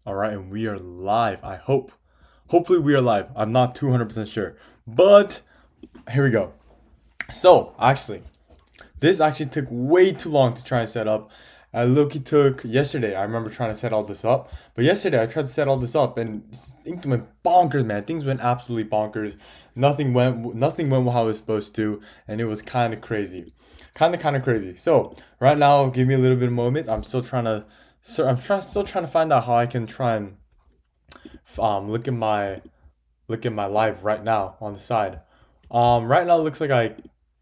All right, and we are live. I hope. Hopefully, we are live. I'm not 200% sure. But here we go. So, actually, this actually took way too long to try and set up. Loki took yesterday. I remember trying to set all this up. But yesterday, I tried to set all this up and things went bonkers, man. Things went absolutely bonkers. Nothing went how it was supposed to. And it was kind of crazy. Kind of crazy. So, right now, give me a little bit of a moment. I'm still trying to. So still trying to find out how I can try and look at my live right now on the side. Right now it looks like I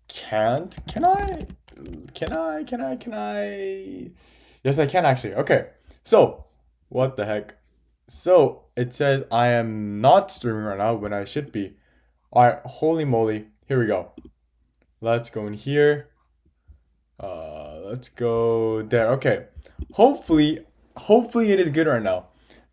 can't. Can I? Can I? Yes, I can actually. Okay. So, what the heck? So it says I am not streaming right now when I should be. All right. Holy moly! Here we go. Let's go in here. Let's go there. Okay. Hopefully it is good right now.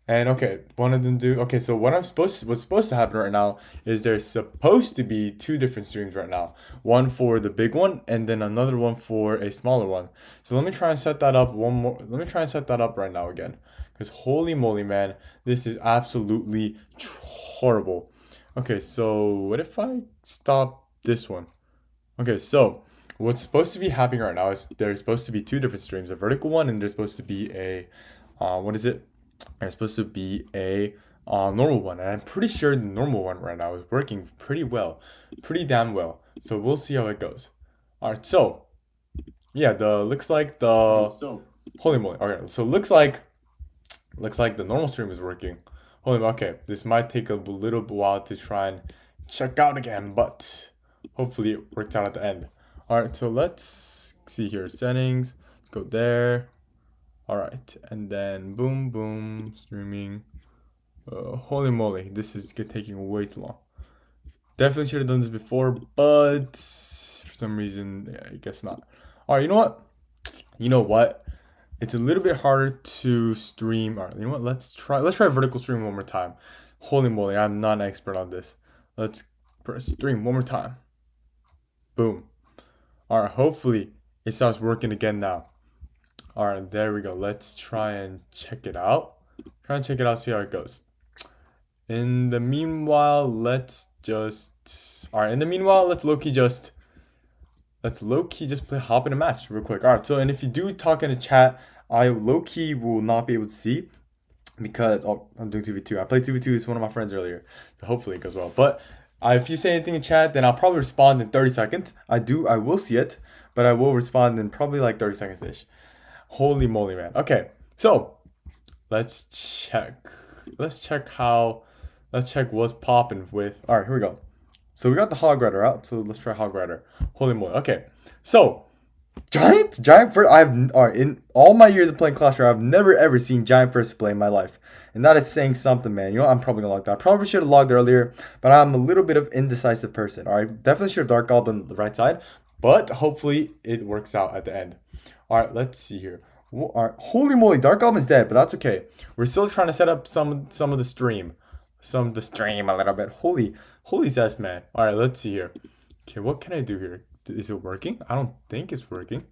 And okay, one of them do. Okay, so what's supposed to happen right now is there's supposed to be two different streams right now. One for the big one and then another one for a smaller one. So let me try and set that up one more. Let me try and set that up right now again. Cuz holy moly, man, this is absolutely horrible. Okay, so what if I stop this one? Okay, so what's supposed to be happening right now is there's supposed to be two different streams, a vertical one and there's supposed to be a what is it? There's supposed to be a normal one, and I'm pretty sure the normal one right now is working pretty well, pretty damn well. So we'll see how it goes. All right, so yeah, the looks like the holy moly. Okay, so looks like the normal stream is working. Holy moly. Okay, this might take a little while to try and check out again, but hopefully it works out at the end. All right, so let's see here settings. Let's go there. All right, and then boom, boom, streaming. Holy moly, this is taking way too long. Definitely should have done this before, but for some reason, yeah, I guess not. All right, you know what? You know what? It's a little bit harder to stream. All right, you know what? Let's try vertical stream one more time. Holy moly, I'm not an expert on this. Let's press stream one more time. Boom. All right, hopefully it starts working again now. All right, there we go. Let's try and check it out. Try and check it out, see how it goes. In the meanwhile, let's just. All right. In the meanwhile, let's low key just play hop in a match real quick. All right. So, and if you do talk in the chat, I low key will not be able to see because I'm doing 2v2. I played 2v2 with one of my friends earlier, so hopefully it goes well. But if you say anything in chat, then I'll probably respond in 30 seconds. I will see it, but I will respond in probably like 30 seconds ish. Holy moly, man. Okay, so let's check. Let's check how. Let's check what's popping with. All right, here we go. So we got the Hog Rider out. So let's try Hog Rider. Holy moly. Okay, so Giant first. All right, in all my years of playing Clash Royale, I've never ever seen Giant first play in my life, and that is saying something, man. You know, I'm probably gonna log that. I probably should have logged earlier, but I'm a little bit of indecisive person. All right, definitely should have Dark Goblin the right side, but hopefully it works out at the end. All right, let's see here. All right, holy moly, Dark Goblin's dead, but that's okay. We're still trying to set up some of the stream, a little bit. Holy zest, man. All right, let's see here. Okay, what can I do here? Is it working? I don't think it's working.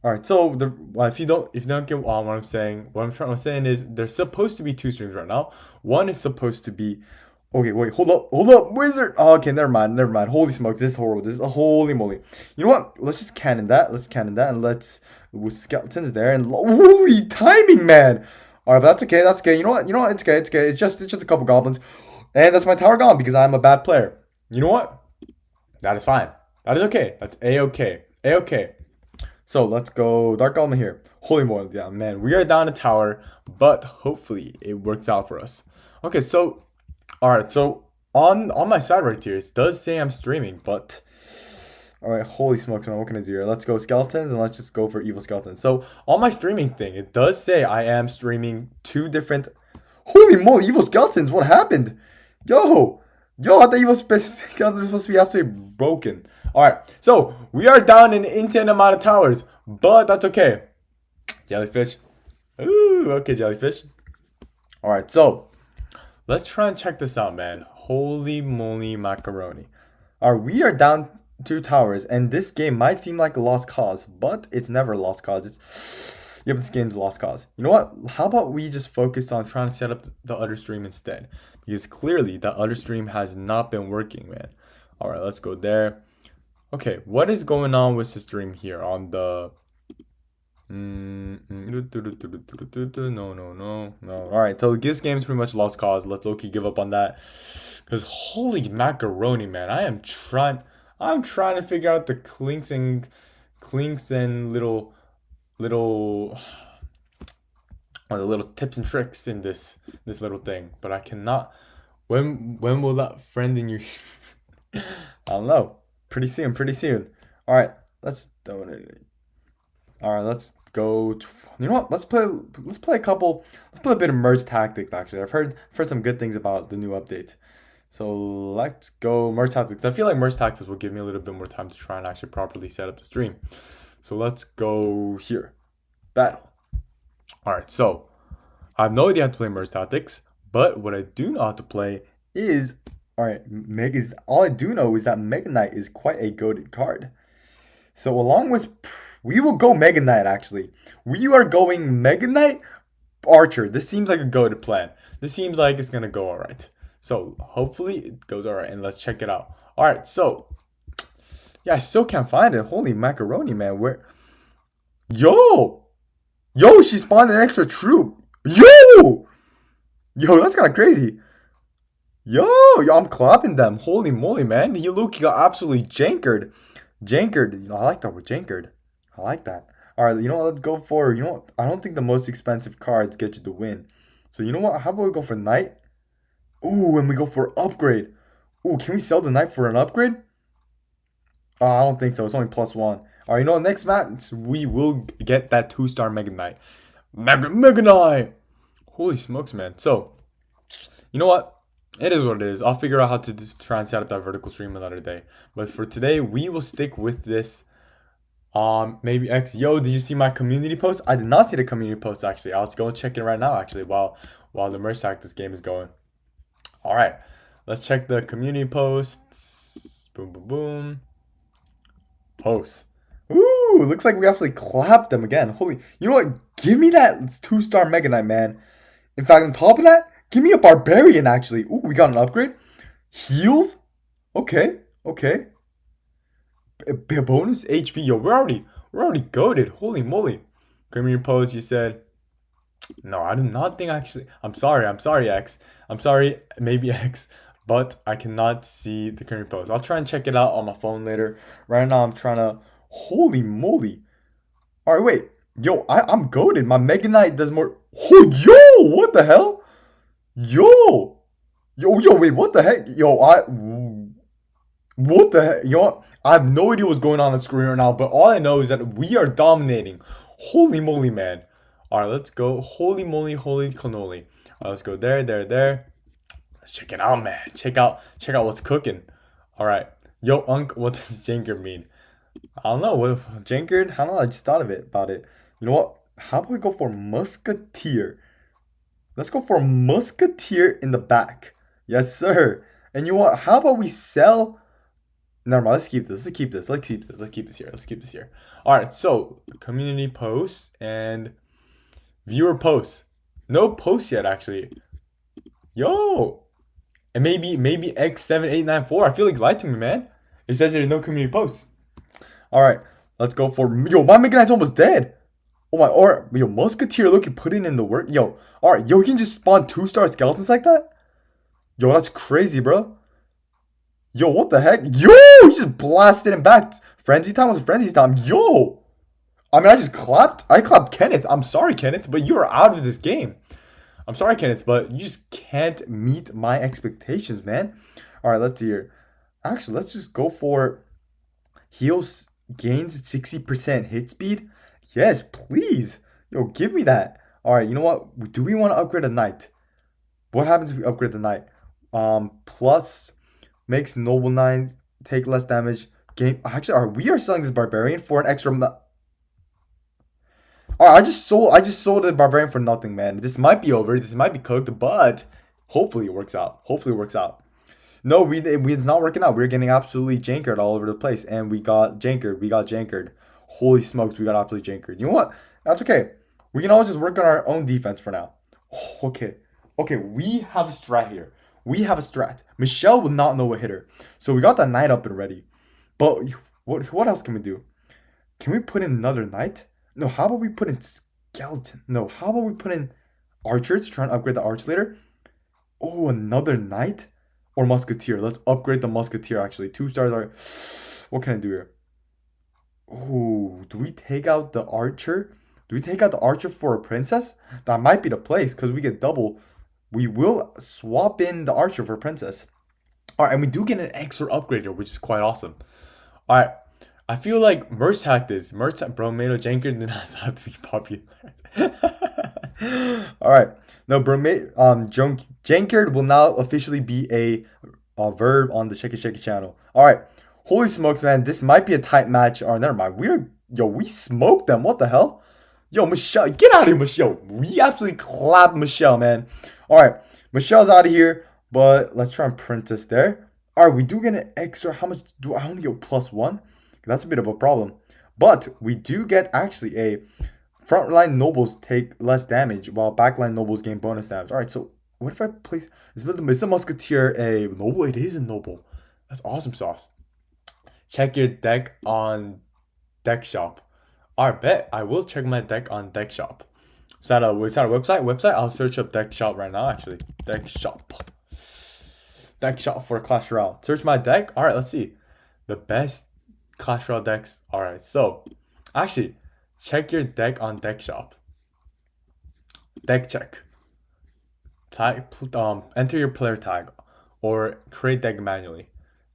All right, so if you don't get what I'm saying, what I'm saying is there's supposed to be two streams right now. One is supposed to be. Okay, wait, hold up, wizard. Oh, okay, never mind. Holy smokes, this is horrible. This is holy moly. You know what? Let's just cannon that. And let's with skeletons there and holy timing, man. All right, but that's okay. That's okay. You know what? It's okay. It's just a couple goblins, and that's my tower gone because I'm a bad player. You know what? That is fine. That is okay. That's a-okay. A-okay. So let's go Dark Goblin here. Holy moly, yeah, man. We are down a tower, but hopefully it works out for us. Okay, so all right, so on my side right here, it does say I'm streaming, but all right, holy smokes, man, what can I do here? Let's go skeletons and let's just go for evil skeletons. So on my streaming thing, it does say I am streaming two different. Holy moly, evil skeletons! What happened? Yo, I thought evil skeletons were supposed to be absolutely broken. All right, so we are down an insane amount of towers, but that's okay. Jellyfish. Ooh, okay, jellyfish. All right, so let's try and check this out, man. Holy moly macaroni. All right, we are down two towers, and this game might seem like a lost cause, but it's never a lost cause. Yep, this game's a lost cause. You know what? How about we just focus on trying to set up the other stream instead? Because clearly that other stream has not been working, man. All right, let's go there. Okay, what is going on with the stream here on the... No. All right, so this game's pretty much lost cause. Let's okay give up on that. Because holy macaroni, man, I'm trying to figure out the clinks and little or the little tips and tricks in this little thing, but I cannot. When will that friend in your I don't know. Pretty soon, pretty soon. All right, let's donate. All right, let's go. You know what? Let's play a couple. Let's play a bit of merge tactics. Actually, I've heard some good things about the new update. So let's go merge tactics. I feel like merge tactics will give me a little bit more time to try and actually properly set up the stream. So let's go here. Battle. All right. So I have no idea how to play merge tactics, but what I do know how to play is all right. All I do know is that Mega Knight is quite a goated card. So along with we will go Mega Knight, actually. We are going Mega Knight Archer. This seems like a goated plan. This seems like it's going to go all right. So hopefully it goes all right, and let's check it out. All right, so yeah, I still can't find it. Holy macaroni, man. Where? Yo, she spawned an extra troop. Yo, that's kind of crazy. Yo, I'm clapping them. Holy moly, man. He got absolutely jankered. I like that word, jankered. I like that. All right, you know what? Let's go for, you know what? I don't think the most expensive cards get you the win. So you know what? How about we go for Knight? Ooh, and we go for upgrade. Ooh, can we sell the Knight for an upgrade? I don't think so. It's only +1. All right, you know what? Next match, we will get that 2-star Mega Knight. Mega Knight! Holy smokes, man. So, you know what? It is what it is. I'll figure out how to try and set up that vertical stream another day. But for today, we will stick with this. Maybe X. Yo, did you see my community post? I did not see the community post, actually. I'll go check it right now, actually, while the merge tactics game is going. All right, let's check the community posts. Boom, boom, boom. Posts. Ooh, looks like we actually clapped them again. Holy, you know what? Give me that 2-star Mega Knight, man. In fact, on top of that, give me a Barbarian, actually. Ooh, we got an upgrade. Heals? Okay. Bonus HP. Yo, we're already goated. Holy moly. Community post, you said. No, I do not think actually. I'm sorry, X. I'm sorry, maybe X. But I cannot see the community post. I'll try and check it out on my phone later. Right now, I'm trying to. Holy moly. All right, wait. Yo, I'm goated. My Mega Knight does more. Oh, yo, what the hell? Yo, wait, what the heck? What the heck? You know what? I have no idea what's going on the screen right now, but all I know is that we are dominating. Holy moly, man. All right, let's go. Holy moly, holy cannoli. All right, let's go there. Let's check it out, man. Check out what's cooking. All right. Yo, what does jankered mean? I don't know. What jankered? I don't know. I just thought about it. You know what? How about we go for Musketeer? Let's go for Musketeer in the back. Yes, sir. And you know what? How about we sell... Never mind. Let's keep this here. All right. So community posts and viewer posts. No posts yet, actually. Yo, and maybe X7894. I feel like lied to me, man. It says there's no community posts. All right. Let's go for my Mega Knight's almost dead. Oh my, or Musketeer, look, you putting in the work. Yo, all right, you can just spawn 2-star skeletons like that? Yo, that's crazy, bro. Yo, what the heck? Yo, he just blasted him back. Frenzy time was frenzy time. Yo, I mean, I clapped Kenneth. I'm sorry, Kenneth, but you're out of this game. I'm sorry, Kenneth, but you just can't meet my expectations, man. All right, let's see here. Actually, let's just go for heals gains 60% hit speed. Yes, please. Yo, give me that. All right, you know what? Do we want to upgrade a Knight? What happens if we upgrade the Knight? Plus makes Noble 9 take less damage. Actually, we are selling this Barbarian for an extra... Alright, I just sold the Barbarian for nothing, man. This might be over. This might be cooked, but hopefully it works out. No, it's not working out. We're getting absolutely jankered all over the place, and we got jankered. Holy smokes, we got absolutely jankered. You know what? That's okay. We can all just work on our own defense for now. Okay. Okay, we have a strat here. We have a strat. Michelle will not know what hit her. So we got that knight up and ready. But what else can we do? Can we put in another knight? No, how about we put in skeleton? No, how about we put in archers, try and upgrade the arch later? Oh, another knight? Or musketeer. Let's upgrade the musketeer actually. 2 stars are. What can I do here? Oh, do we take out the archer? Do we take out the archer for a princess? That might be the place because we get double. We will swap in the archer for a princess. All right, and we do get an extra upgrader, which is quite awesome. All right, I feel like merch tactics, Bromato Janker did not have to be popular. All right, no Jankard will now officially be a verb on the Shaky Shaky channel. All right, holy smokes, man, this might be a tight match. Or never mind, we smoked them. What the hell? Yo, Michelle, get out of here, Michelle. We absolutely clapped Michelle, man. All right, Michelle's out of here, but let's try and print this there. All right, we do get an extra. How much do I only get +1? That's a bit of a problem. But we do get actually a frontline nobles take less damage while backline nobles gain bonus damage. All right, so what if I place is the musketeer a noble? It is a noble. That's awesome sauce. Check your deck on deck shop. I bet I will check my deck on deck shop. Is that a website? Website? I'll search up deck shop right now. Actually, deck shop. Deck shop for Clash Royale. Search my deck. All right, let's see the best Clash Royale decks. All right, so actually, check your deck on deck shop. Deck check. Tag. Enter your player tag, or create deck manually.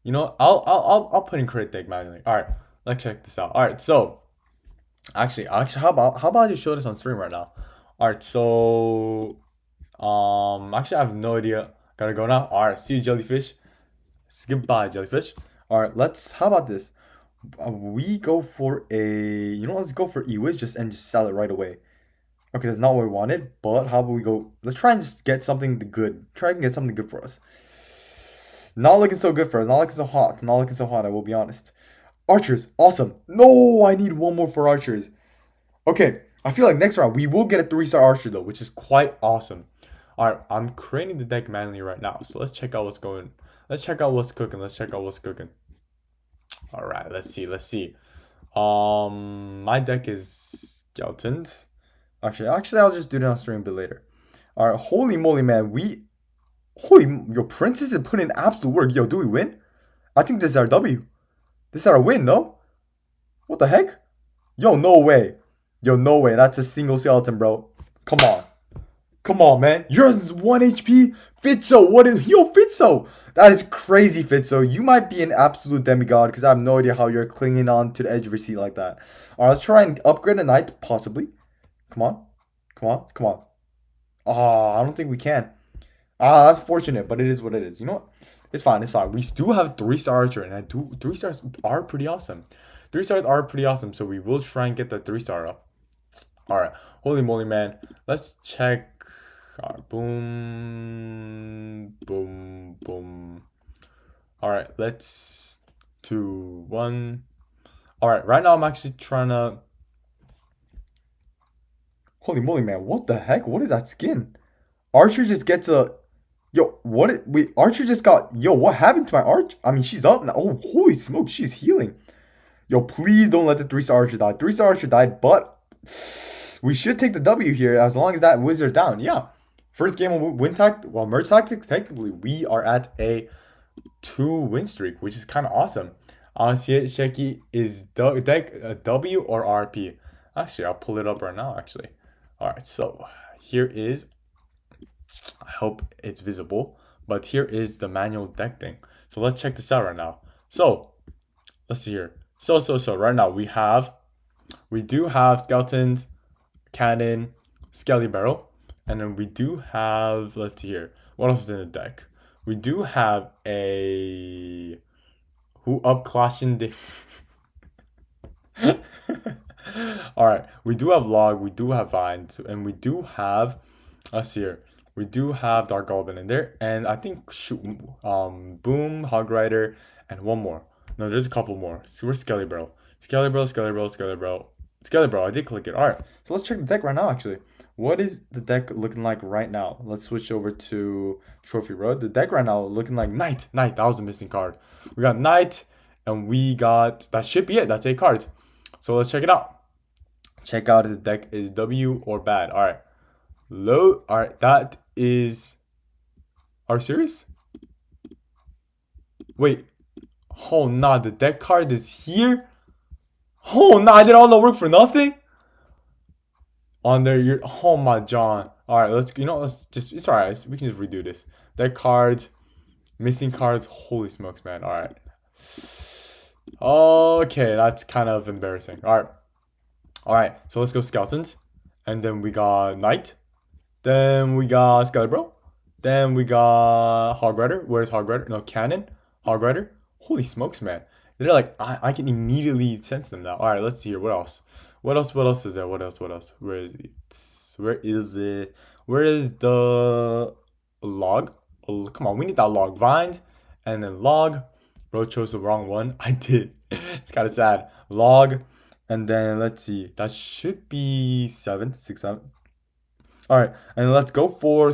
You know, I'll put in create deck manually. All right, let's check this out. All right, so. Actually, how about I just show this on stream right now? All right, so actually, I have no idea. Gotta go now. All right, see you, jellyfish. Goodbye, jellyfish. All right, how about this? We go for let's go for Ewiz and just sell it right away. Okay, that's not what we wanted, but how about we go? Let's try and just get something good. Try and get something good for us. Not looking so good for us. Not looking so hot. Not looking so hot. I will be honest. Archers, awesome. No, I need one more for archers. Okay, I feel like next round we will get a 3-star archer though, which is quite awesome. All right, I'm creating the deck manually right now, so let's check out what's going. Let's check out what's cooking. Let's check out what's cooking. All right, let's see. My deck is skeletons. Actually, I'll just do that on stream a bit later. All right, holy moly, man, your princess is putting in absolute work. Yo, do we win? I think this is our W. This is our win, no? What the heck? Yo, no way. Yo, no way. That's a single skeleton, bro. Come on. Come on, man. You're 1 HP? Fitzo, Fitzo? That is crazy, Fitzo. You might be an absolute demigod because I have no idea how you're clinging on to the edge of your seat like that. All right, let's try and upgrade a knight, possibly. Come on. Ah, I don't think we can. Ah, that's fortunate, but it is what it is. You know what? It's fine. We do have 3-star archer, and 3 stars are pretty awesome. 3 stars are pretty awesome, so we will try and get that 3-star up. All right, holy moly, man. Let's check. All right, boom. All right, let's 2, 1. All right, right now I'm actually trying to. Holy moly, man! What the heck? What is that skin? Archer just gets a. Yo, wait, Archer just got. Yo, what happened to my Arch? I mean, she's up now. Oh, holy smoke, she's healing. Yo, please don't let the 3-star Archer die. 3-star Archer died, but we should take the W here as long as that wizard down. Yeah. First game of merge tactics, technically, we are at a 2-win streak, which is kind of awesome. Sheki, is deck a W or RP? Actually, I'll pull it up right now, actually. All right, so here is. I hope it's visible, but here is the manual deck thing. So let's check this out right now. So let's see here. So right now we do have skeletons, cannon, skelly barrel, and then we do have, let's see here, what else is in the deck? We do have a who up clashing the all right, we do have log, we do have vines, and we do have, let's see here. We do have Dark Goblin in there, and I think Boom, Hog Rider, and one more. No, there's a couple more. So we're Skelly Bro. Skelly, bro. I did click it. All right. So let's check the deck right now, actually. What is the deck looking like right now? Let's switch over to Trophy Road. The deck right now looking like Knight. Knight. That was a missing card. We got Knight, and we got... That should be it. That's 8 cards. So let's check it out. Check out if the deck is W or bad. All right. Low. All right. That is... Are you serious? Wait. Oh, nah. The deck card is here? Oh, nah. I did all the work for nothing? On there, you're... Oh, my John. All right. Let's... You know, let's just... It's all right. We can just redo this. Deck cards. Missing cards. Holy smokes, man. All right. Okay. That's kind of embarrassing. All right. All right. So let's go Skeletons. And then we got Knight. Then we got Skelly, then we got Hog Rider. Where's Hog Rider? No, Cannon. Hog Rider. Holy smokes, man. They're like, I can immediately sense them now. All right, let's see here. What else? What else is there? What else? Where is it? Where is it? Where is the log? Oh, come on, we need that log. Vines. And then log. Bro chose the wrong one. I did. It's kind of sad. Log. And then let's see. That should be 7, 6, 7. All right, and let's go for...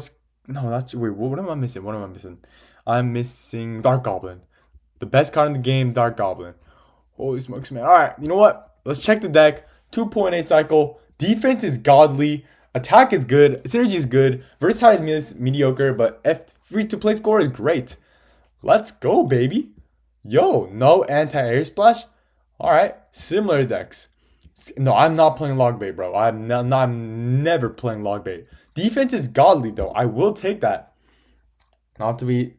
No, that's... Wait, what am I missing? What am I missing? I'm missing Dark Goblin. The best card in the game, Dark Goblin. Holy smokes, man. All right, you know what? Let's check the deck. 2.8 cycle. Defense is godly. Attack is good. Synergy is good. Versatility is mediocre, but free-to-play score is great. Let's go, baby. Yo, no anti-air splash? All right, similar decks. No, I'm not playing log bait, bro. I'm never playing log bait. Defense is godly, though. I will take that. Not to be...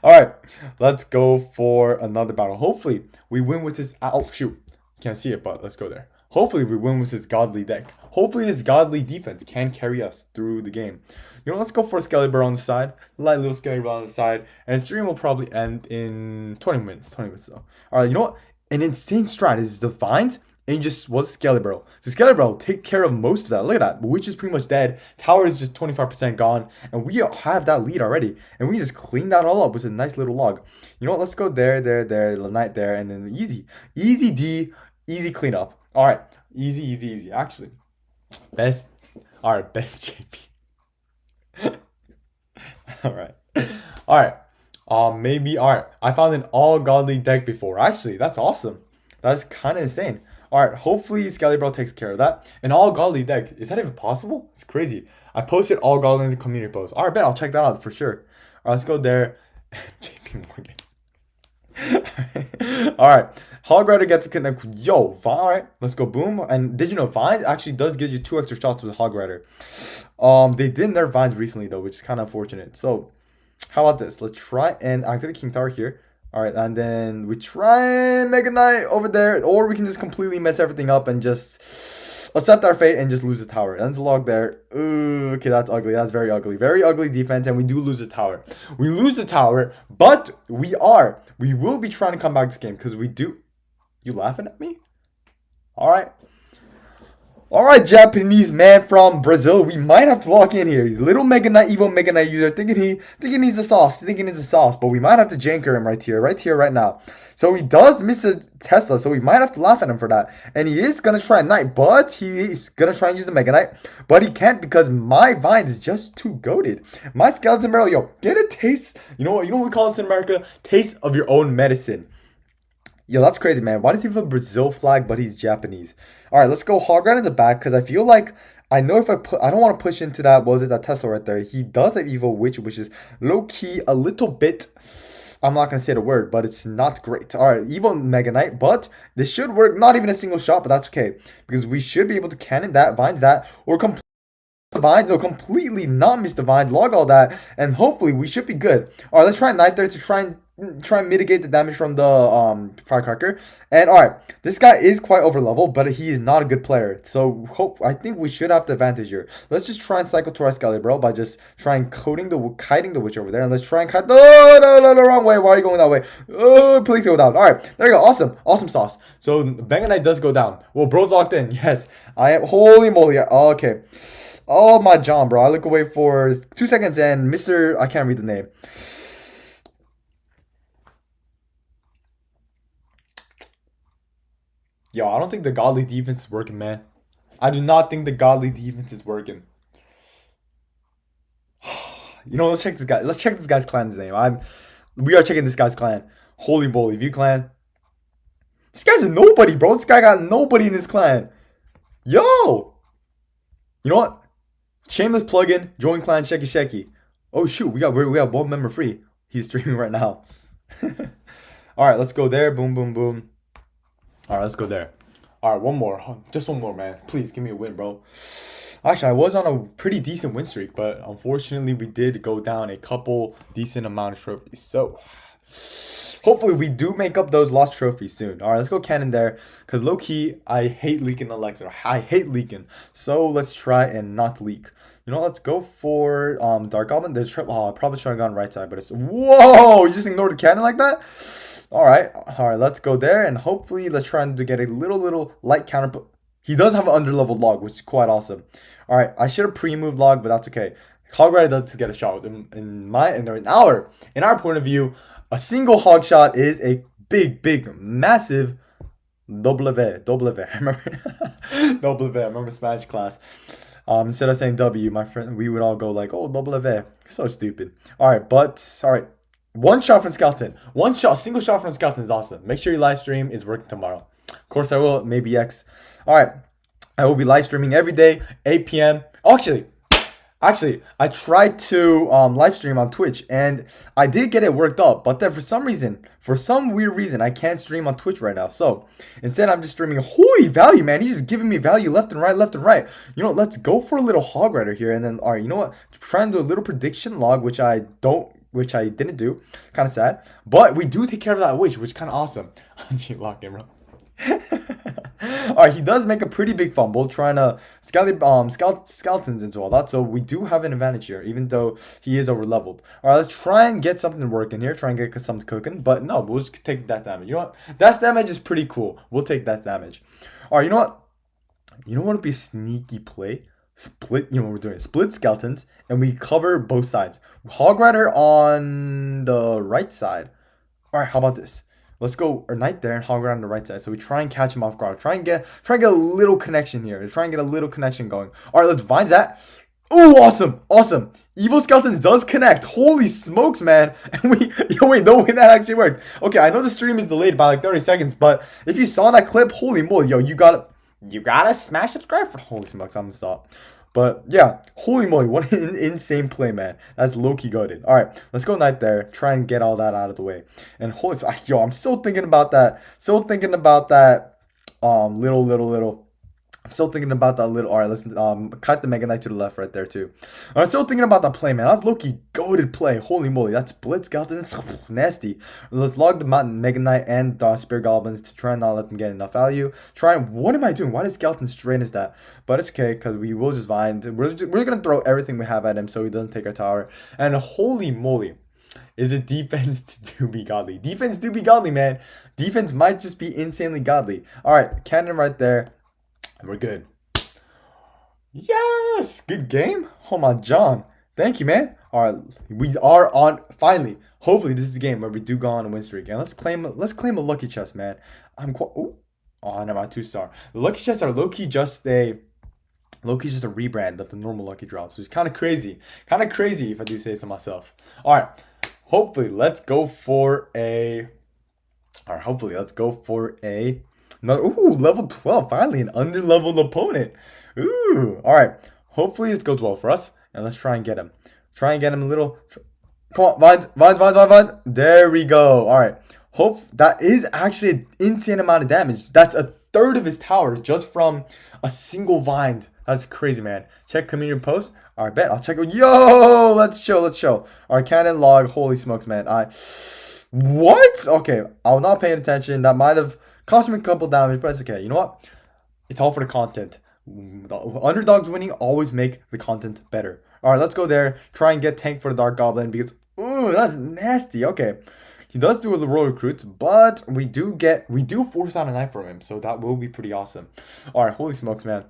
All right, let's go for another battle. Hopefully, we win with this... Oh, shoot. Can't see it, but let's go there. Hopefully, we win with this godly deck. Hopefully, this godly defense can carry us through the game. You know, let's go for a Skelly on the side. Light little Skelly on the side. And the stream will probably end in 20 minutes. 20 minutes, though. All right, you know what? An insane strat is the Vines and just was Skelly. So Skelly take care of most of that. Look at that. Witch is pretty much dead. Tower is just 25% gone. And we have that lead already. And we just cleaned that all up with a nice little log. You know what? Let's go there, the Knight there, and then easy. Easy D, easy cleanup. All right. Easy. Actually, best. All right, best JP. All right. Maybe. All right. I found an all godly deck before. Actually, that's awesome. That's kind of insane. All right. Hopefully, Skelly takes care of that. An all godly deck. Is that even possible? It's crazy. I posted all godly in the community post. All right, bet I'll check that out for sure. All right, let's go there. JP Morgan. All right, Hog Rider gets to connect. Yo, all right, let's go. Boom. And did you know Vines actually does give you 2 extra shots with Hog Rider? They did nerf Vines recently though, which is kind of unfortunate. So how about this? Let's try and activate King Tower here. All right, and then we try Mega Knight over there, or we can just completely mess everything up and just accept our fate and just lose the tower. Ends the log there. Ooh, okay, that's ugly. That's very ugly. Very ugly defense, and we do lose the tower. We lose the tower, but we will be trying to come back this game because we do. You laughing at me? All right. All right, Japanese man from Brazil. We might have to lock in here. Little Mega Knight, evil Mega Knight user, thinking he's the sauce, but we might have to janker him right here, right now. So he does miss a Tesla, so we might have to laugh at him for that. And he is gonna try Knight, but he's gonna try and use the Mega Knight, but he can't because my Vines is just too goated. My Skeleton Barrel, yo, get a taste. You know what we call this in America? Taste of your own medicine. Yo, that's crazy, man. Why does he have a Brazil flag, but he's Japanese? All right, let's go Hog right in the back, because I feel like, I know if I don't want to push into that, that Tesla right there. He does have Evil Witch, which is low-key a little bit, I'm not going to say the word, but it's not great. All right, Evil Mega Knight, but this should work. Not even a single shot, but that's okay, because we should be able to cannon that, Vines that, or complete the Vines, no, completely not miss the Vines, log all that, and hopefully we should be good. All right, let's try Knight there to try and mitigate the damage from the firecracker. And all right, this guy is quite over level, but he is not a good player, so I think we should have the advantage here. Let's just try and cycle to our Skelly by just trying kiting the witch over there, and let's try and kite. No, wrong way. Why are you going that way? Oh, please go down. All right, there you go. Awesome sauce. So Mega Knight does go down. Well, bro's locked in. Yes, I am. Holy moly. Okay. Oh my John, bro. I look away for 2 seconds and I can't read the name. Yo, I don't think the godly defense is working, man. I do not think the godly defense is working. You know, let's check this guy. Let's check this guy's clan's name. We are checking this guy's clan. Holy moly, view clan. This guy's a nobody, bro. This guy got nobody in his clan. Yo! You know what? Shameless plugin. Join clan Shecky Shecky. Oh shoot, we got one member free. He's streaming right now. Alright, let's go there. Boom, boom, boom. Alright, let's go there. Alright, one more. Just one more, man. Please give me a win, bro. Actually, I was on a pretty decent win streak, but unfortunately, we did go down a couple decent amount of trophies. So, hopefully, we do make up those lost trophies soon. All right, let's go cannon there. Because low-key, I hate leaking Elixir. I hate leaking. So, let's try and not leak. You know, let's go for Dark Goblin. I probably should have gone right side, but it's... Whoa! You just ignored the cannon like that? All right, let's go there. And hopefully, let's try and get a little light counter... He does have an underleveled log, which is quite awesome. All right, I should have pre-moved log, but that's okay. Hog Rider does get a shot. In our point of view, a single hog shot is a big, massive W. I remember Spanish class. Instead of saying W, my friend, we would all go like, oh, W. So stupid. All right. One shot from Skeleton. One shot, single shot from Skeleton is awesome. Make sure your live stream is working tomorrow. Of course I will, maybe X. All right, I will be live streaming every day, 8 p.m. Oh, actually, I tried to live stream on Twitch, and I did get it worked up, but then for some weird reason, I can't stream on Twitch right now. So instead, I'm just streaming. Holy value, man! He's just giving me value left and right. You know, let's go for a little hog rider here, and then all right, you know what? Try and do a little prediction log, which I didn't do. Kind of sad, but we do take care of that witch, which is kind of awesome. Lock in, bro. Alright, he does make a pretty big fumble trying to skeletons into all that, so we do have an advantage here, even though he is over leveled. Alright, let's try and get something working here, try and get something cooking, but no, we'll just take that damage. You know what? That damage is pretty cool. We'll take that damage. Alright, you know what? You know what would be a sneaky play? Split, you know what we're doing? Split skeletons, and we cover both sides. Hog Rider on the right side. Alright, how about this? Let's go or knight there and hog around on the right side. So we try and catch him off guard. Try and get a little connection here. Try and get a little connection going. All right, let's vines that. Oh, awesome. Evil Skeletons does connect. Holy smokes, man. And wait, no way that actually worked. Okay, I know the stream is delayed by like 30 seconds, but if you saw that clip, holy moly, yo, you gotta smash subscribe for holy smokes. I'm gonna stop. But yeah, holy moly, what an insane play, man. That's low-key goated. All right, let's go knight there. Try and get all that out of the way. And holy, yo, I'm still thinking about that. Little. I'm still thinking about that little. All right, let's cut the Mega Knight to the left right there too. I'm still thinking about that play, man. That was low-key goated play. Holy moly, that split skeleton is nasty. Let's log the Mega Knight and Spear Goblins to try and not let them get enough value. What am I doing? Why does Skeleton strain is that? But it's okay because we will just vine. We're gonna throw everything we have at him so he doesn't take our tower. And holy moly. Is it defense to be godly? Defense do be godly, man. Defense might just be insanely godly. All right, cannon right there. We're good. Yes! Good game. Oh my John. Thank you, man. Alright, we are on finally. Hopefully this is a game where we do go on a win streak. And let's claim a lucky chest, man. Oh, never mind, 2-star. The lucky chests are low-key just a rebrand of the normal lucky drops, which is kind of crazy. Kind of crazy if I do say so myself. Alright. Hopefully, let's go for a no, level 12. Finally, an under-leveled opponent. Ooh, all right. Hopefully, this goes well for us. And let's try and get him. A little. Come on, Vines. There we go. All right. That is actually an insane amount of damage. That's a third of his tower just from a single vine. That's crazy, man. Check community post. All right, bet. I'll check it. Yo, let's chill. All right, cannon log. Holy smokes, man. What? Okay, I was not paying attention. That might have cost me a couple damage, but it's okay. You know what? It's all for the content. The underdogs winning always make the content better. All right, let's go there. Try and get tank for the Dark Goblin because, ooh, that's nasty. Okay. He does do a roll recruits, but we do force out a knife from him, so that will be pretty awesome. All right, holy smokes, man.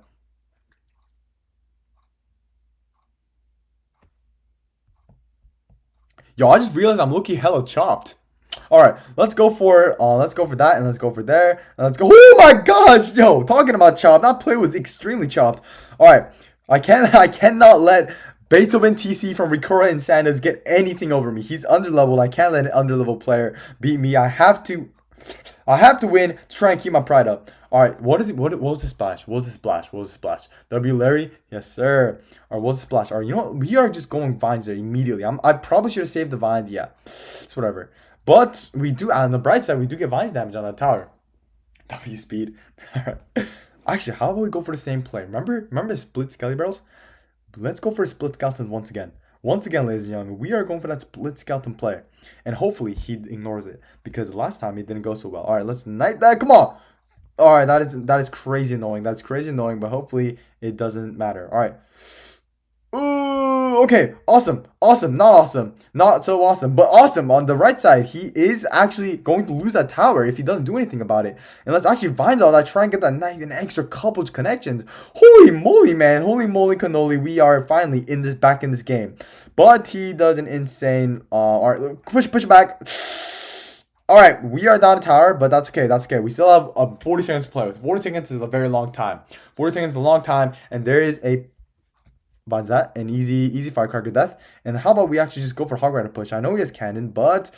Yo, I just realized I'm looking hella chopped. All right, let's go for that, and let's go for there, and let's go. Oh my gosh, yo, talking about chopped. That play was extremely chopped. All right, I cannot let Beethoven TC from Ricora and Sanders get anything over me. He's underleveled. I can't let an underleveled player beat me. I have to win to try and keep my pride up. All right, what is it? What was the splash? What was the splash? What was the splash? W Larry, yes sir. All right, what's the splash? All right, you know what? We are just going vines there immediately. I probably should have saved the vines. Yeah, it's whatever. But we do, on the bright side, we do get vines damage on that tower. W speed. Actually, how about we go for the same play? Remember split skelly barrels? Let's go for split skeletons once again. Once again, ladies and gentlemen, we are going for that split skeleton play. And hopefully he ignores it. Because last time it didn't go so well. Alright, let's knight that. Come on! Alright, that is crazy annoying. That's crazy annoying, but hopefully it doesn't matter. Alright. Ooh, okay, awesome, not so awesome, but awesome. On the right side, he is actually going to lose that tower if he doesn't do anything about it. And let's actually find out that, try and get that knight and extra couple connections. Holy moly, man, holy moly cannoli, we are finally back in this game. But he does an insane, all right, push back. All right, we are down a tower, but that's okay. We still have 40 seconds to play with. 40 seconds is a very long time. 40 seconds is a long time, and there is a Bonds that an easy firecracker death. And how about we actually just go for Hog Rider push? I know he has cannon, but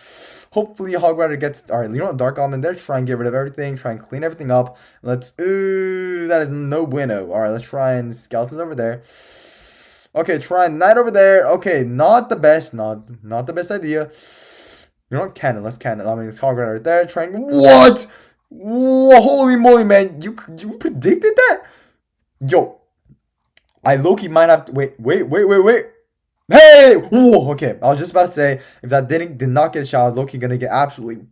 hopefully Hog Rider gets, all right, you know what, Dark Almond there, try and get rid of everything, try and clean everything up. Let's, ooh, that is no bueno. All right, let's try and skeletons over there. Okay, try and knight over there. Okay, not the best, not the best idea. You know what, cannon, let's cannon. I mean, it's Hog Rider right there, trying, what? Whoa, holy moly, man, you predicted that? Yo, I low-key might have to wait. Hey! Whoa, okay. I was just about to say, if that did not get a shot, I was low-key gonna get absolutely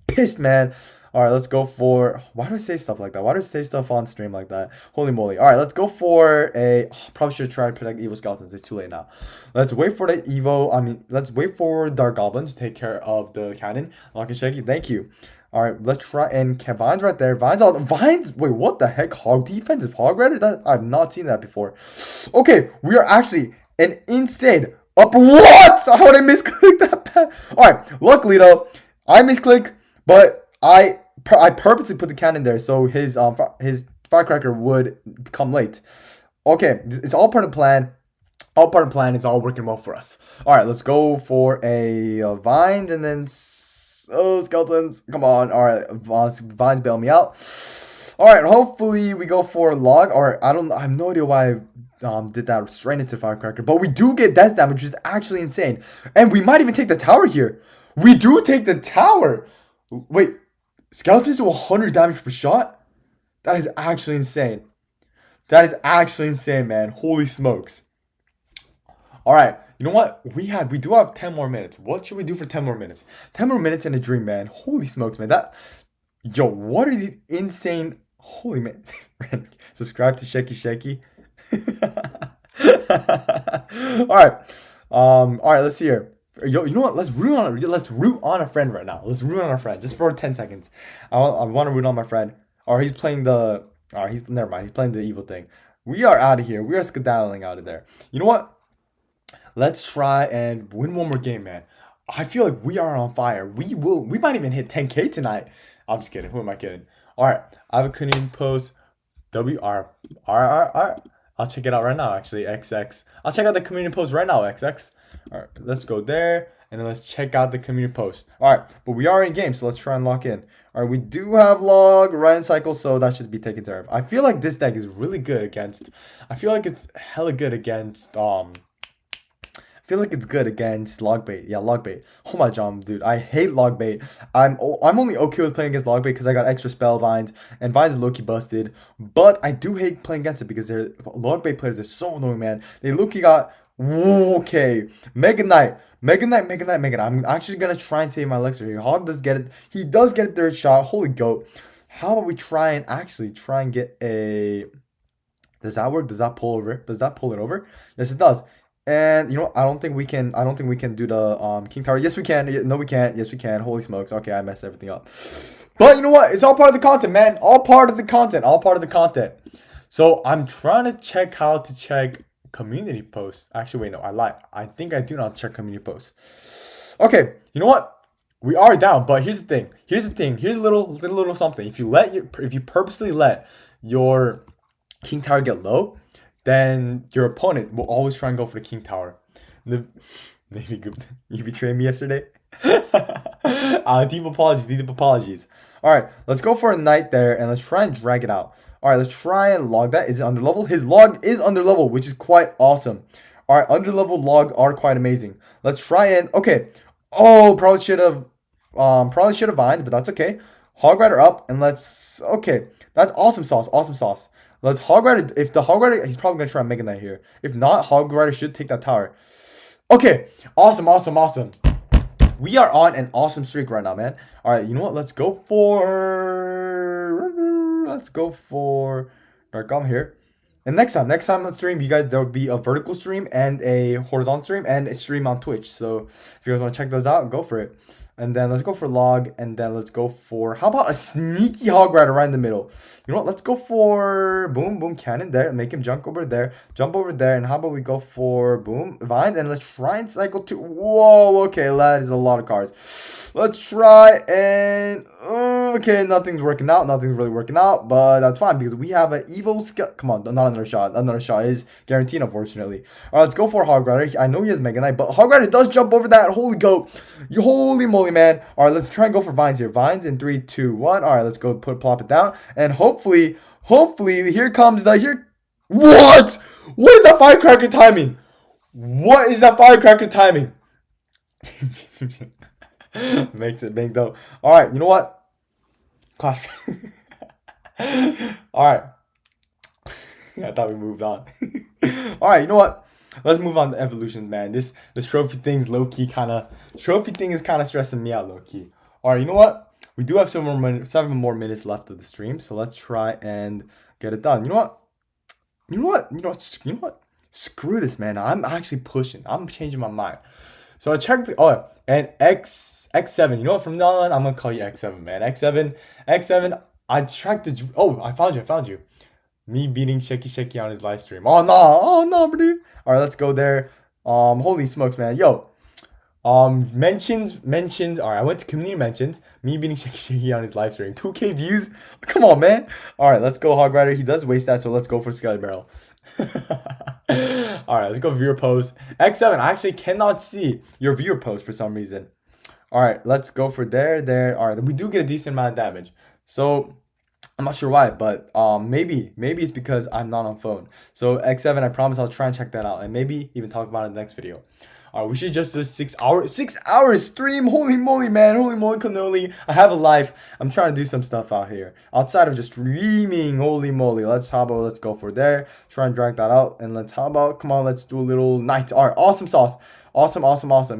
pissed, man. Alright, let's go for, why do I say stuff like that? Why do I say stuff on stream like that? Holy moly. Alright, let's go for a, probably should try to protect Evo Skeletons. It's too late now. Let's wait for the Evo, let's wait for Dark Goblins to take care of the cannon. Lock and Shaky, thank you. Alright, let's try, and Vines right there. Vines, wait, what the heck? Hog defensive Hog Rider? That, I've not seen that before. Okay, we are actually an insane upper, what? How would I misclick that bad? Alright, luckily though, I misclick, but I purposely put the cannon there so his firecracker would come late. Okay, it's all part of the plan. All part of the plan. It's all working well for us. Alright, let's go for a vines, and then oh, skeletons, come on. All right, vines bail me out. All right, hopefully we go for log. All right, I have no idea why I did that straight into firecracker, but we do get death damage, which is actually insane. And we might even take the tower here. We do take the tower. Wait, skeletons do 100 damage per shot? That is actually insane. That is actually insane, man. Holy smokes. All right. You know what? We do have 10 more minutes. What should we do for 10 more minutes? 10 more minutes in a dream, man. Holy smokes, man. Yo, what are these insane, holy man. Subscribe to Shaky. All right, let's see here. Yo, you know what? Let's root on a friend right now. Let's root on our friend just for 10 seconds. I want to root on my friend. Or he's playing the, never mind. He's playing the evil thing. We are out of here. We are skedaddling out of there. You know what? Let's try and win one more game, man. I feel like we are on fire. We might even hit 10K tonight. I'm just kidding. Who am I kidding? All right. I have a community post. WR. I'll check it out right now, actually. XX. I'll check out the community post right now, XX. All right. Let's go there. And then let's check out the community post. All right. But we are in game, so let's try and lock in. All right. We do have log, Ryan cycle, so that should be taken care of. I feel like this deck is really good against. I feel like it's hella good against I feel like it's good against Logbait. Yeah, Logbait. Oh my god, dude. I hate Logbait. I'm only okay with playing against Logbait because I got extra spell vines, and vines are low-key busted. But I do hate playing against it because Logbait players are so annoying, man. They low-key got, okay, Mega Knight. I'm actually gonna try and save my elixir here. Hog does get it. He does get a third shot. Holy goat. How about we try and get a, does that work? Does that pull over? Does that pull it over? Yes, it does. And you know what? I don't think we can do the King Tower. Yes, we can. No, we can't. Yes, we can. Holy smokes. Okay, I messed everything up. But you know what? It's all part of the content, man. All part of the content. So I'm trying to check how to check community posts. Actually, wait, no, I lied. I think I do not check community posts. Okay, you know what? We are down, but here's the thing. Here's the thing. Here's a little something. If you purposely let your king tower get low, then your opponent will always try and go for the king tower. The maybe you betrayed me yesterday. Deep apologies. Deep apologies. All right, let's go for a knight there, and let's try and drag it out. All right, let's try and log that. Is it under level? His log is under level, which is quite awesome. All right, under level logs are quite amazing. Let's try and okay. Oh, probably should have vines, but that's okay. Hog Rider up, and let's okay. That's awesome sauce. Awesome sauce. Let's Hog Rider. If the Hog Rider, he's probably gonna try and Mega Knight here. If not, Hog Rider should take that tower. Okay, awesome, awesome, awesome. We are on an awesome streak right now, man. All right, you know what? Let's go for Dark Golem here. And next time on stream, you guys, there will be a vertical stream and a horizontal stream and a stream on Twitch. So if you guys want to check those out, go for it. And then let's go for log, and then let's go for, how about a sneaky hog rider right in the middle? You know what? Let's go for boom, boom, cannon there. Make him jump over there. And how about we go for boom, vine, and let's try and cycle to, whoa, okay, that is a lot of cards. Let's try and, okay, nothing's working out. Nothing's really working out, but that's fine because we have an evil skill. Come on, not another shot. Another shot is guaranteed, unfortunately. All right, let's go for hog rider. I know he has Mega Knight, but hog rider does jump over that. Holy goat. You holy moly, man. All right, let's try and go for vines here. Vines in 3, 2, 1. All right, let's go plop it down. And hopefully, here comes what? What is that firecracker timing? What is that firecracker timing? Makes it big though. All right, you know what? Clash. All right. I thought we moved on. All right, you know what? Let's move on to evolution, man. This trophy thing's low key trophy thing is kind of stressing me out low key. All right, you know what? We do have 7 more minutes left of the stream, so let's try and get it done. You know what? Screw this, man. I'm actually pushing. I'm changing my mind. So I checked. And X7. You know what? From now on, I'm gonna call you X7, man. X7. I tracked the. Oh, I found you. Me beating Shaky on his live stream. Oh no, dude. All right, let's go there. Holy smokes, man. Yo. Mentions. All right, I went to community mentions. Me beating Shaky on his live stream. 2K views. Come on, man. All right, let's go Hog Rider. He does waste that, so let's go for Skelly Barrel. All right, let's go viewer post. X7. I actually cannot see your viewer post for some reason. All right, let's go for there. All right, we do get a decent amount of damage. So I'm not sure why, but maybe it's because I'm not on phone. So X7, I promise I'll try and check that out, and maybe even talk about it in the next video. We should just do 6 hours stream. Holy moly, man. Holy moly cannoli. I have a life. I'm trying to do some stuff out here outside of just streaming. Holy moly. Let's go for there. Try and drag that out. And come on, let's do a little night. All right, awesome sauce. Awesome.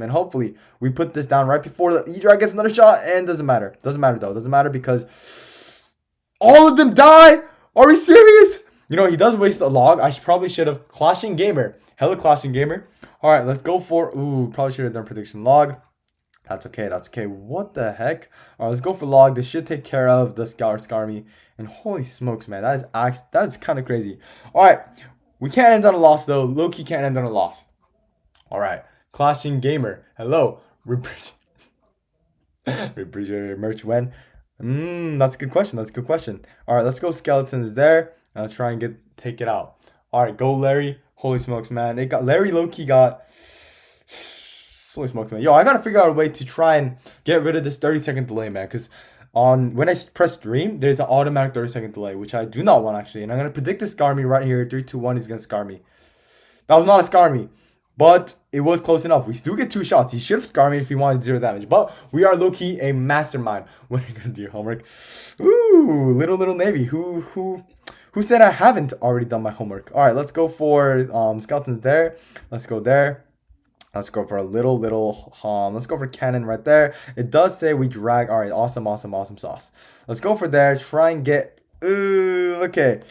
And hopefully we put this down right before the E-Drag gets another shot. And doesn't matter. Doesn't matter because all of them die. Are we serious? You know, he does waste a log. I probably should have. Clashing Gamer. Hello, Clashing Gamer. All right, let's go for. Probably should have done prediction log. That's okay. What the heck? All right, let's go for log. This should take care of the Scarmy. And holy smokes, man, that is kind of crazy. All right, we can't end on a loss though. Loki can't end on a loss. All right, Clashing Gamer. Hello, refrigerator merch when? That's a good question. All right, let's go skeletons there. And let's try and take it out. All right, go Larry. Holy smokes, man. Larry low-key got. Holy smokes, man. Yo, I gotta figure out a way to try and get rid of this 30-second delay, man. Because when I press stream, there's an automatic 30-second delay, which I do not want actually. And I'm gonna predict the Scarmy right here. 3, 2, 1. He's gonna scar me. That was not a Scarmy. But it was close enough. We still get 2 shots. He should have scarred me if he wanted 0 damage. But we are low-key a mastermind. When are you gonna do your homework? Ooh, little Navy. Who said I haven't already done my homework? All right, let's go for skeletons there. Let's go there. Let's go for a little let's go for cannon right there. It does say we drag. All right, awesome sauce. Let's go for there. Try and get. Okay,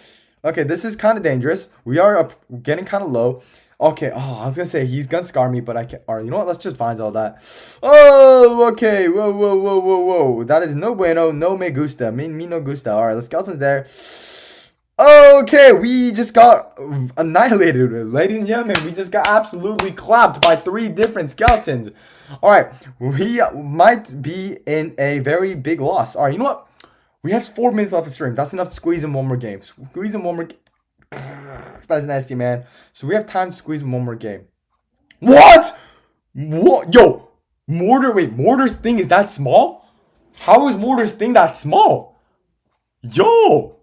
this is kind of dangerous. We are getting kind of low. Okay, I was gonna say he's gonna scar me, but I can't. All right, you know what? Let's just vines all that. Oh, okay. Whoa. That is no bueno. No me gusta. Me no gusta. All right, the skeleton's there. Okay, we just got annihilated, ladies and gentlemen. We just got absolutely clapped by 3 different skeletons. All right, we might be in a very big loss. All right, you know what? We have 4 minutes left to stream. That's enough to squeeze in one more game. Squeeze in one more. That's nasty, man. So we have time to squeeze in one more game. What? What? Yo, Mortar. Wait, Mortar's thing is that small? How is Mortar's thing that small? Yo.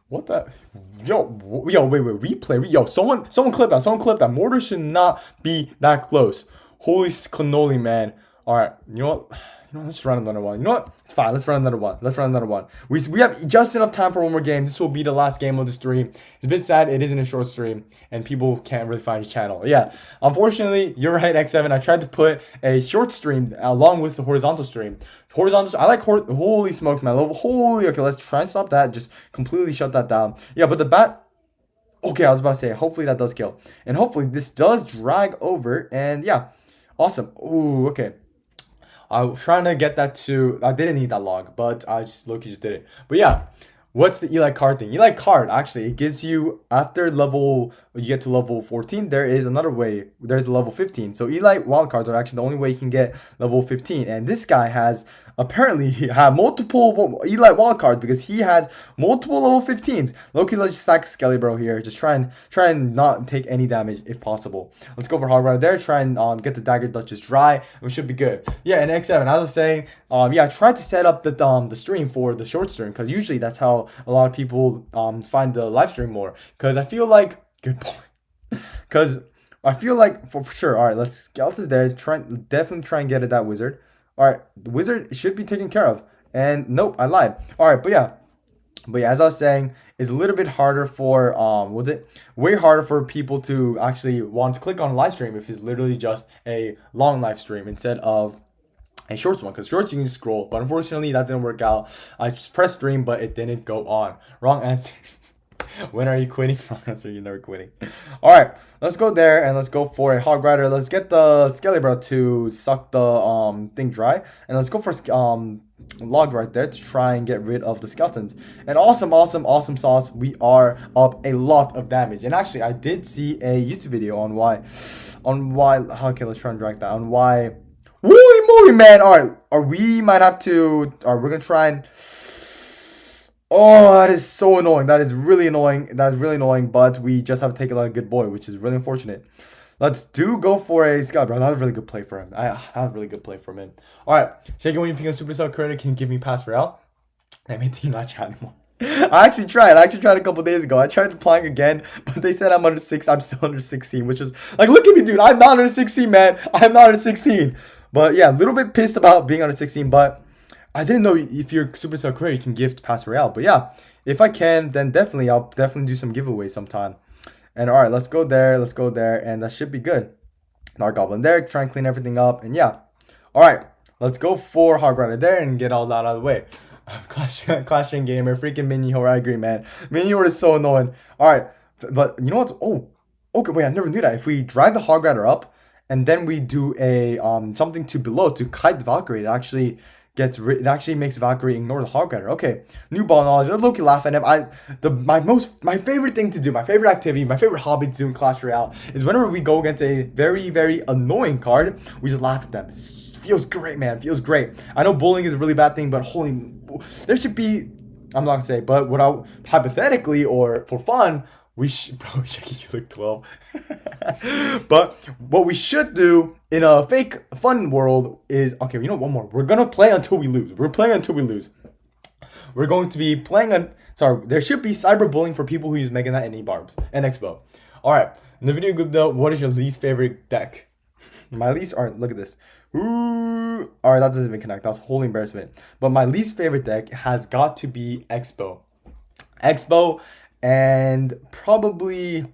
What the? Wait, replay. Someone clip that. Someone clip that. Mortar should not be that close. Holy cannoli, man. All right, you know what? Let's run another one. You know what? It's fine. Let's run another one. We have just enough time for one more game. This will be the last game of the stream. It's a bit sad. It isn't a short stream, and people can't really find his channel. Yeah, unfortunately, you're right, X7. I tried to put a short stream along with the horizontal stream. I like holy smokes, man. Holy. Okay, let's try and stop that. Just completely shut that down. Yeah, but the bat. Okay, I was about to say. Hopefully that does kill, and hopefully this does drag over. And yeah, awesome. Ooh, okay. I was trying to get that to. I didn't need that log, but I just Loki just did it. But yeah, what's the Eli card thing? Eli card actually it gives you after level you get to level 14. There is another way. There's a level 15. So Eli wild cards are actually the only way you can get level 15. And this guy has apparently have multiple Eli wild cards because he has multiple level 15s. Loki, let's just stack Skelly bro here. Just try and not take any damage if possible. Let's go for hard right there. Try and get the dagger Duchess dry. We should be good. Yeah, and X7. I was saying, yeah, I tried to set up the stream for the short stream because usually that's how a lot of people find the live stream more. Because I feel like good point. Because I feel like for sure. All right, let's skeletons there. Definitely try and get at that wizard. All right, the wizard should be taken care of. And nope, I lied. All right, but yeah, as I was saying, it's a little bit harder for way harder for people to actually want to click on a live stream if it's literally just a long live stream instead of a shorts one, because shorts you can just scroll. But unfortunately, that didn't work out. I just pressed stream, but it didn't go on. Wrong answer. When are you quitting? Wrong answer. You're never quitting. All right, let's go there and let's go for a hog rider. Let's get the skelly bro to suck the thing dry, and let's go for log right there to try and get rid of the skeletons. And awesome sauce. We are up a lot of damage. And actually, I did see a YouTube video on why. Okay, let's try and drag that on why. Holy moly, man! All right, we might have to. All right, we're gonna try and. Oh, that is so annoying. That is really annoying. But we just have to take it like a good boy, which is really unfortunate. Let's go for a scout, bro. That was a really good play for him. I have a really good play from him. All right, shaking when you pick a superstar credit can give me pass for L. I mean, team not chat anymore. I actually tried a couple days ago. I tried applying again, but they said I'm under 6. I'm still under 16, which is like, look at me, dude. I'm not under 16, man. I'm not under 16. But yeah, a little bit pissed about being under 16, but I didn't know if you're superstar career you can gift Pass Royale. But yeah, if I can, then I'll definitely do some giveaways sometime. And all right, let's go there, and that should be good. Our goblin there, try and clean everything up, and yeah. All right, let's go for hog rider there and get all that out of the way. Clashing gamer, freaking mini horde. I agree, man. Mini horde is so annoying. All right, but you know what? Oh, okay. Wait, I never knew that. If we drag the hog rider up, and then we do a something to below to kite the Valkyrie, it actually makes Valkyrie ignore the hog rider. Okay, new ball knowledge. Let Loki laugh at him. My favorite thing to do, my favorite activity, my favorite hobby to do in Clash Royale is whenever we go against a very, very annoying card, we just laugh at them. It feels great, man. Feels great. I know bullying is a really bad thing, but there should be. I'm not gonna say, but hypothetically or for fun, bro, Jackie, you look 12. But what we should do in a fake fun world is, okay, you know, one more. We're gonna play until we lose. We're going to be playing there should be cyberbullying for people who use Mega Knight and E-Barbs and Expo. Alright, in the video group though, what is your least favorite deck? My least, alright, look at this. Ooh, alright, that doesn't even connect. That was wholly embarrassment. But my least favorite deck has got to be Expo. And probably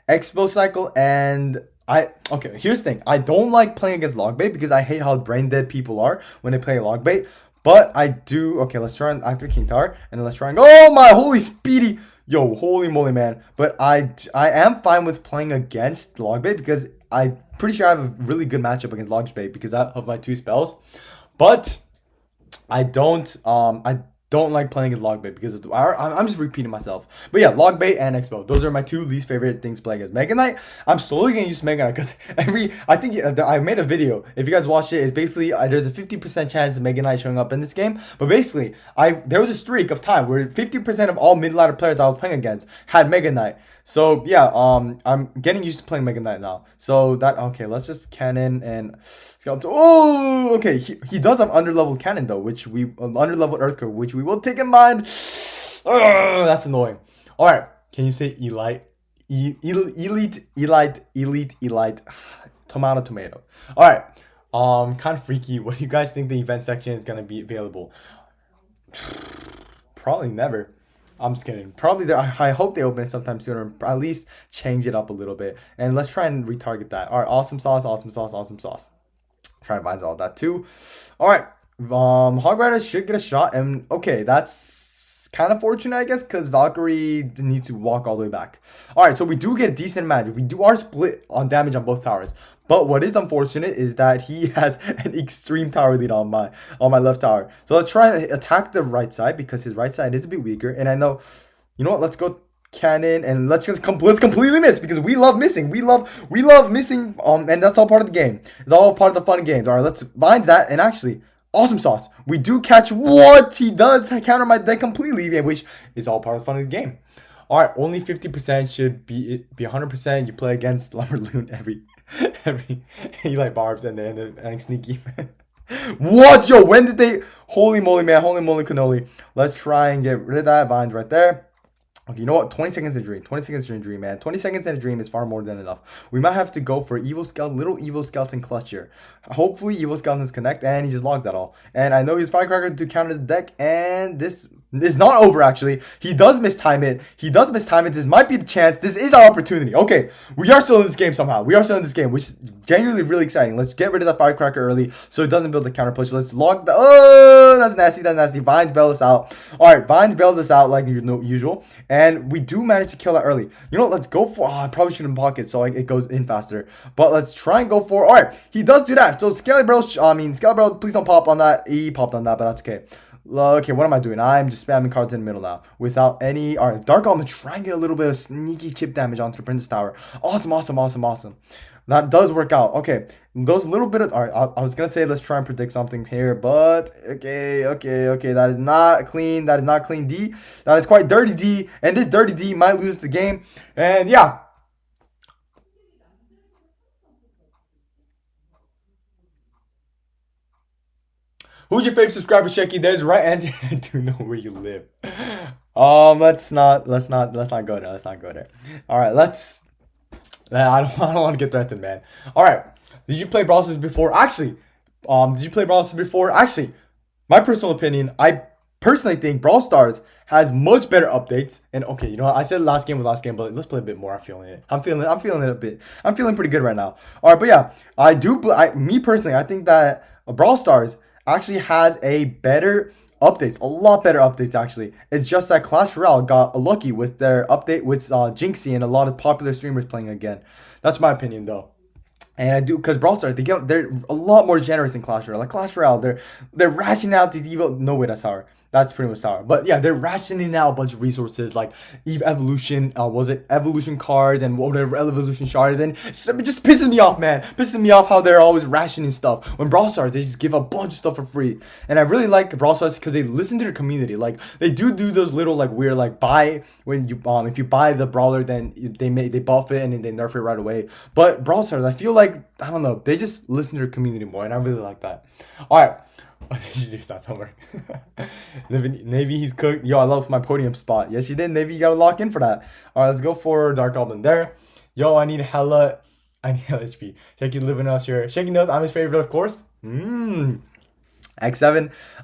Expo Cycle, and okay, here's the thing. I don't like playing against Logbait because I hate how brain dead people are when they play Logbait. But I do. Okay, let's try and activate King Tower, and then let's try and go. Oh my holy speedy. Yo, holy moly, man. But I am fine with playing against Logbait because I'm pretty sure I have a really good matchup against Logbait because of my 2 spells. But I don't don't like playing with log bait because of I'm just repeating myself. But yeah, log bait and expo. Those are my two least favorite things playing as Mega Knight. I'm slowly getting used to Mega Knight because I think I made a video. If you guys watched it, it's basically there's a 50% chance of Mega Knight showing up in this game. But basically, there was a streak of time where 50% of all mid ladder players I was playing against had Mega Knight. So yeah, I'm getting used to playing Mega Knight now. So that okay, let's just cannon and skeleton. Oh, okay. He does have underleveled cannon though, which we underleveled earthquake, which we will take in mind. Ugh, that's annoying. All right, can you say elite, elite? Tomato, tomato. All right. Kind of freaky. What do you guys think the event section is gonna be available? Probably never. I'm just kidding. Probably, I hope they open it sometime sooner. At least change it up a little bit. And let's try and retarget that. All right, awesome sauce, awesome sauce, awesome sauce. Try and find all that too. All right, Hog Rider should get a shot. And okay, that's kind of fortunate, I guess, because Valkyrie needs to walk all the way back. All right, so we do get a decent match. We are split on damage on both towers. But what is unfortunate is that he has an extreme tower lead on my left tower. So let's try and attack the right side because his right side is a bit weaker. And I know, you know what? Let's go cannon and let's completely miss because we love missing. We love missing. And that's all part of the game. It's all part of the fun games. All right, let's bind that and actually. Awesome sauce. We do catch what he does. I counter my deck completely, which is all part of the fun of the game. All right, only 50% should be 100%. You play against Lumberloon every you like barbs and sneaky. What, yo? When did they? Holy moly, man! Holy moly, cannoli! Let's try and get rid of that. Vines right there. Okay, you know what? 20 seconds in a dream. 20 seconds in a dream, man. 20 seconds in a dream is far more than enough. We might have to go for little evil skeleton clutch here. Hopefully, evil skeletons connect, and he just logs that all. And I know he's firecracker to counter the deck, and this is not over, actually. He does mistime it. This might be the chance. This is our opportunity. Okay, we are still in this game somehow. We are still in this game, which is genuinely really exciting. Let's get rid of that firecracker early so it doesn't build the counter push. Let's log the... Oh, that's nasty. That's nasty. Vines bailed us out. All right, Vines bailed us out like usual. And we do manage to kill that early. You know what? Let's go for... Oh, I probably shouldn't pocket so it goes in faster. But let's try and go for... All right, he does do that. So Scalibro, please don't pop on that. He popped on that, but that's okay. Okay, what am I doing? I'm just spamming cards in the middle now without any... All right, Dark Almond trying to get a little bit of sneaky chip damage onto the Princess Tower. Awesome, awesome, awesome, awesome. That does work out. Okay, those little bit of... All right, I was going to say let's try and predict something here, but... Okay. That is not clean. That is not clean D. That is quite dirty D, and this dirty D might lose the game. And yeah. Who's your favorite subscriber, Shecky? There's the right answer. I do know where you live. Let's not go there. Let's not go there. All right, I don't want to get threatened, man. All right. Did you play Brawl Stars before? Actually, my personal opinion, I personally think Brawl Stars has much better updates. And okay, you know what? I said last game was last game, but let's play a bit more. I'm feeling it. I'm feeling it a bit. I'm feeling pretty good right now. All right, but yeah, me personally, I think that Brawl Stars actually has a lot better updates actually. It's just that Clash Royale got lucky with their update with Jinxie and a lot of popular streamers playing again. That's my opinion though. And I do because Brawl Stars they're a lot more generous in Clash Royale. Like Clash Royale, they're rationing out these evil. No way, that's sour. That's pretty much sour. But yeah, they're rationing out a bunch of resources like evolution. Was it evolution cards and whatever evolution shards? And it just pisses me off, man. Pisses me off how they're always rationing stuff. When Brawl Stars, they just give a bunch of stuff for free. And I really like Brawl Stars because they listen to their community. Like they do those little like weird like buy when you if you buy the brawler, then they buff it and then they nerf it right away. But Brawl Stars, I feel like I don't know, they just listen to their community more, and I really like that. All right. Did you start somewhere? Navy, he's cooked. Yo, I lost my podium spot. Yes, you did. Navy, you gotta lock in for that. All right, let's go for Dark Goblin there. Yo, I need hella HP. Shaky living out here. Shaky knows I'm his favorite, of course. X7.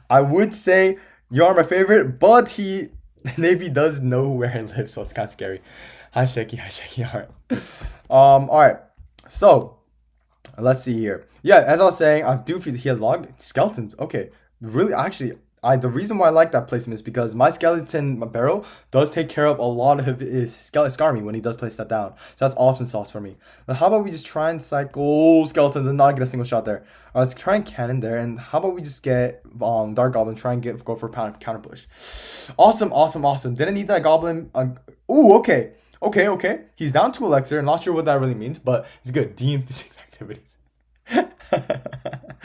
I would say you are my favorite, but Navy does know where I live, so it's kind of scary. Hi, Shaky. All right. All right. So. Let's see here. Yeah, as I was saying, I do feel he has logged skeletons. Okay, really, actually, the reason why I like that placement is because my skeleton barrel does take care of a lot of his skeleton scar me when he does place that down. So that's awesome sauce for me. Now how about we just try and cycle skeletons and not get a single shot there. Let's try and cannon there, and how about we just get Dark Goblin, try and go for counter push. Awesome, awesome, awesome. Didn't need that goblin. Ooh, okay. Okay. He's down to elixir. Not sure what that really means, but it's good. D in physics activities.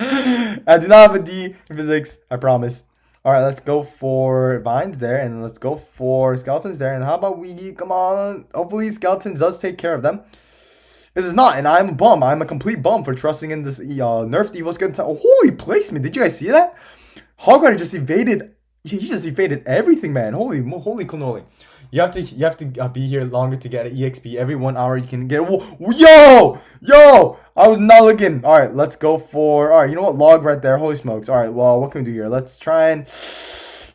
I do not have a D in physics, I promise. Alright, let's go for vines there, and let's go for skeletons there. And how about we, come on, hopefully skeletons does take care of them. It is not, and I'm a bum. I'm a complete bum for trusting in this nerfed evil skeleton. Oh, holy placement. Did you guys see that? Hogwarts just evaded, he just evaded everything, man. Holy cannoli. You have to be here longer to get an EXP. Every 1 hour you can get. Yo! I was not looking. All right, let's go for. All right, you know what? Log right there. Holy smokes. All right, well, what can we do here? Let's try and.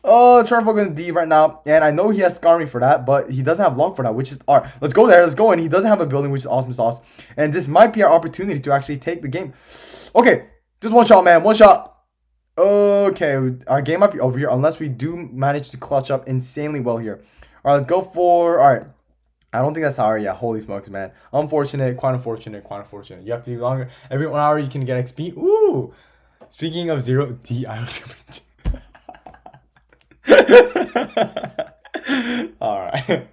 Try and focus on D right now. And I know he has Scar me for that, but he doesn't have log for that, which is. All right, let's go there. Let's go in. He doesn't have a building, which is awesome sauce. And this might be our opportunity to actually take the game. Okay, just one shot, man. One shot. Okay, our game might be over here unless we do manage to clutch up insanely well here. All right, let's go for, all right. I don't think that's how, yeah, holy smokes, man. Unfortunate, quite unfortunate. You have to do longer. Every 1 hour you can get XP. Ooh. Speaking of 0, D, I was all right.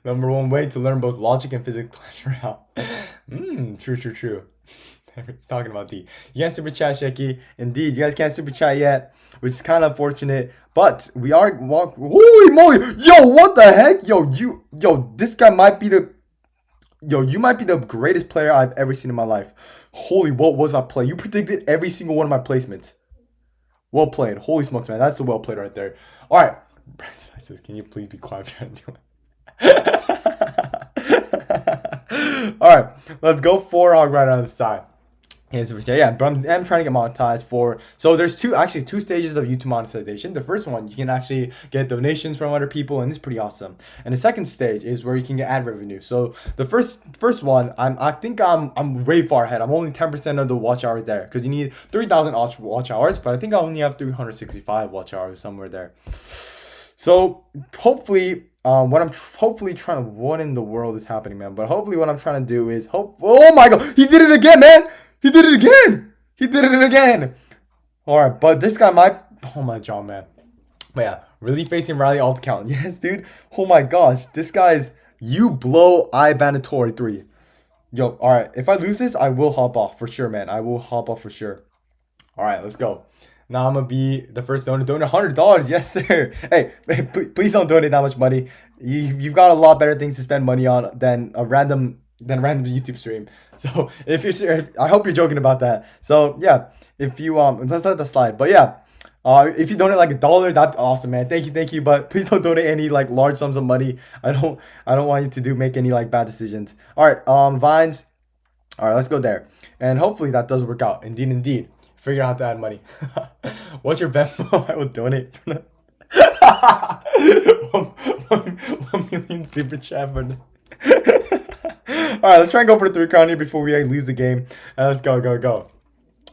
Number 1 way to learn both logic and physics, Clash Royale. True. It's talking about D. You can't super chat, Shecky. Indeed, you guys can't super chat yet, which is kind of unfortunate. But we are holy moly! Yo, what the heck? Yo, this guy might be the. Yo, you might be the greatest player I've ever seen in my life. Holy, what was that play? You predicted every single one of my placements. Well played. Holy smokes, man. That's a well played right there. All right. Brandon says, can you please be quiet? All right, let's go for Hog right on the side. Yeah, but I'm trying to get monetized for. So there's two stages of YouTube monetization. The first one, you can actually get donations from other people, and it's pretty awesome. And the second stage is where you can get ad revenue. So the first one, I think I'm way far ahead. I'm only 10% of the watch hours there because you need 3,000 watch hours, but I think I only have 365 watch hours somewhere there. So hopefully, what I'm hopefully trying to, what in the world is happening, man? But hopefully, what I'm trying to do is oh my god, he did it again, man. He did it again. All right, but this guy might. Oh my god, man. But yeah, really facing Riley alt count. Yes, dude. Oh my gosh, this guy's you blow I Banditory 3. Yo, all right. If I lose this, I will hop off for sure, man. I will hop off for sure. All right, let's go. Now I'm gonna be the first donor. Donate $100. Yes, sir. Hey, please don't donate that much money. You've got a lot better things to spend money on than a random YouTube stream. So if you're serious, I hope you're joking about that. So yeah, if you let's let that slide. But yeah, if you donate like $1, that's awesome, man. Thank you. But please don't donate any like large sums of money. I don't want you to make any like bad decisions. All right, vines. All right, let's go there, and hopefully that does work out. Indeed. Figure out how to add money. What's your Venmo? I will donate for that. 1 million super chat for that. Alright, let's try and go for the 3 crown here before we lose the game. Let's go.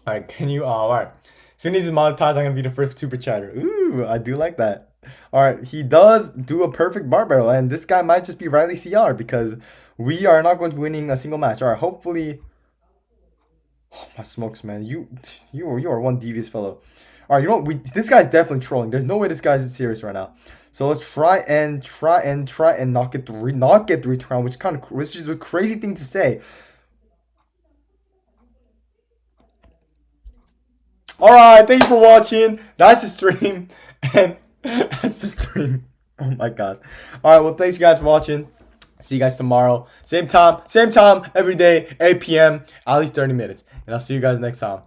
Alright, can you alright. As soon as he's monetized, I'm gonna be the first super chatter. Ooh, I do like that. Alright, he does do a perfect bar barrel, and this guy might just be Riley CR because we are not going to be winning a single match. Alright, hopefully. Oh my smokes, man. You are one devious fellow. All right, you know what? This guy's definitely trolling. There's no way this guy's serious right now. So let's try and not get 3 crown, which is a crazy thing to say. All right, thank you for watching. That's the stream, and that's the stream. Oh my god. All right, well, thanks you guys for watching. See you guys tomorrow. Same time, every day, 8 p.m., at least 30 minutes. And I'll see you guys next time.